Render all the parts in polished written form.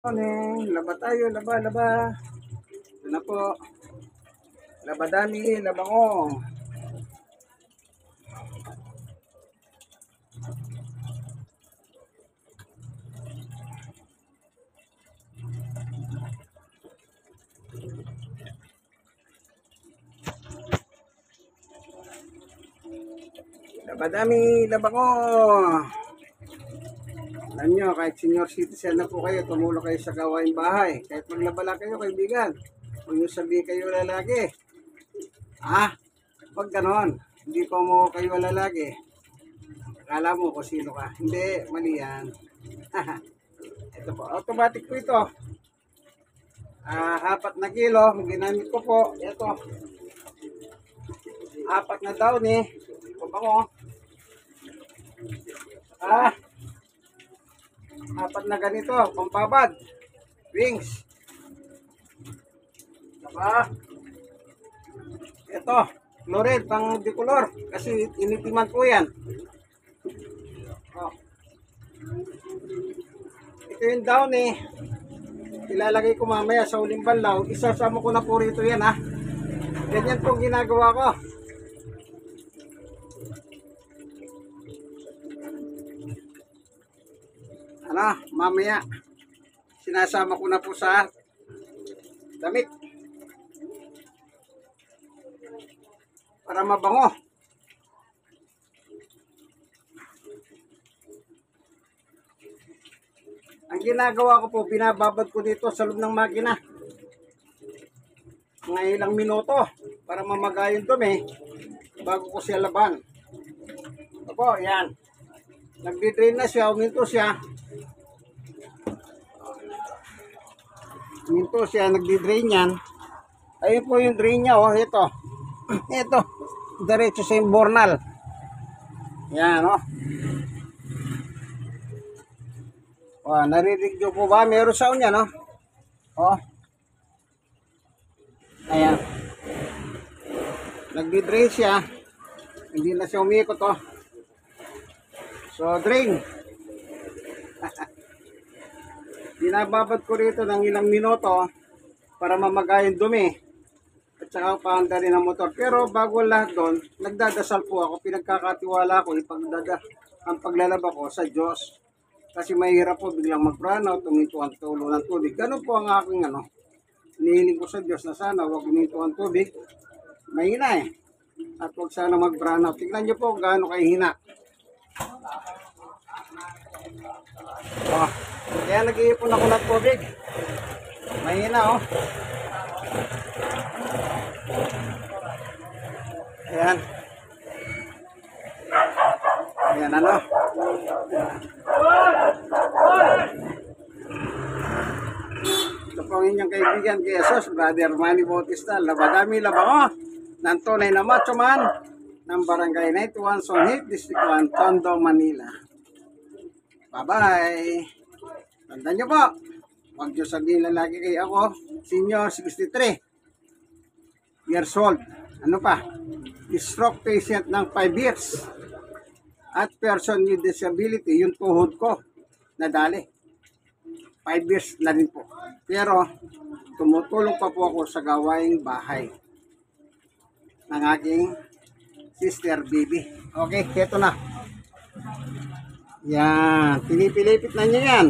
Morning, laba tayo, laba. Ito na po. Laba dami, labango. Laba dami, labango. Alam nyo, kahit senior citizen na po kayo, tumulo kayo sa gawain bahay. Kahit maglaba lang kayo, kaibigan. Huwag nyo sabihin kayo lalaki. Huwag ganon. Hindi po mo kayo lalaki. Akala mo kung sino ka. Hindi, mali yan. Ito po, automatic po ito. 4 na kilo, ginamit ko po. Ito. 4 na down eh. Ito pa ko. 4 na ganito, pampabad. Wings. Saka, ito, chloride, pang decolor. Kasi initiman po yan. Ito yung down eh. Ilalagay ko mamaya sa uling banlaw. Isasama ko na po rito yan ha. Ganyan pong ginagawa ko. Mamaya sinasama ko na po sa damit para mabango. Ang ginagawa ko po, binababad ko dito sa loob ng makina mga ilang minuto para mamagay yung dumi bago ko siya laban. Ito po, yan. Nagdi-drain na siya, uminto siya. Minto siya, nagdi-drain yan. Ayun po yung drain niya, oh, ito. Ito, diretso sa imbornal. Yan, oh. Narinig nyo po ba? Meron sound yan, oh. Oh. Ayan. Nagdi-drain siya. Hindi na siya umikot, oh. So, drain. Binababad ko rito ng ilang minuto para mamagay yung dumi at saka paanda rin ang motor. Pero bago lahat doon, nagdadasal po ako, pinagkakatiwala ko ang paglalaba ko sa Diyos. Kasi mahirap po biglang mag-brownout, tuminto ang tulo ng tubig. Ganun po ang aking hinihiling ko sa Diyos na sana huwag tuminto ang tubig. Mahina eh. At huwag sana mag-brownout. Tignan nyo po gaano kayo hina. Kaya nag-iipon ako ng tubig. Mahina oh. Ayan. Ayan ano. Ito po ang inyong kaibigan kay Jesus, Brother Manny Bautista. Labadami labango ng tunay na macho man ng Barangay 91 Sonhit, District 1, Tondo, Manila. Bye-bye! Tandaan nyo po, huwag nyo sabihin lalaki kayo ako, senior 63 years old. Ano pa? Stroke patient ng 5 years. At person with disability, yung tuhod ko, nadali. 5 years na rin po. Pero, tumutulong pa po ako sa gawaing bahay ng aking sister baby. Okay, eto na. Yan, pinipilipit na niya yan.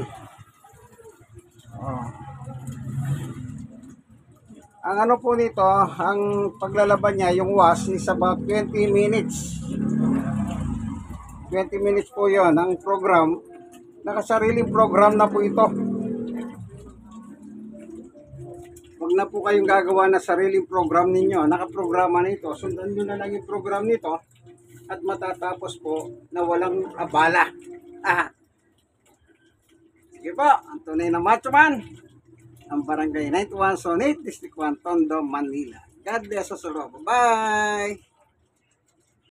Ang ano po nito, ang paglalaban niya, yung wash is about 20 minutes. 20 minutes po yon ang program. Nakasariling program na po ito. Huwag na po kayong gagawa na sariling program ninyo. Nakaprograma na ito. Sundan nyo na lang yung program nito at matatapos po na walang abala. Sige po, ang tunay na macho man ang Barangay 91 Sonhit, District 1, Tondo, Manila. God bless us all. Bye!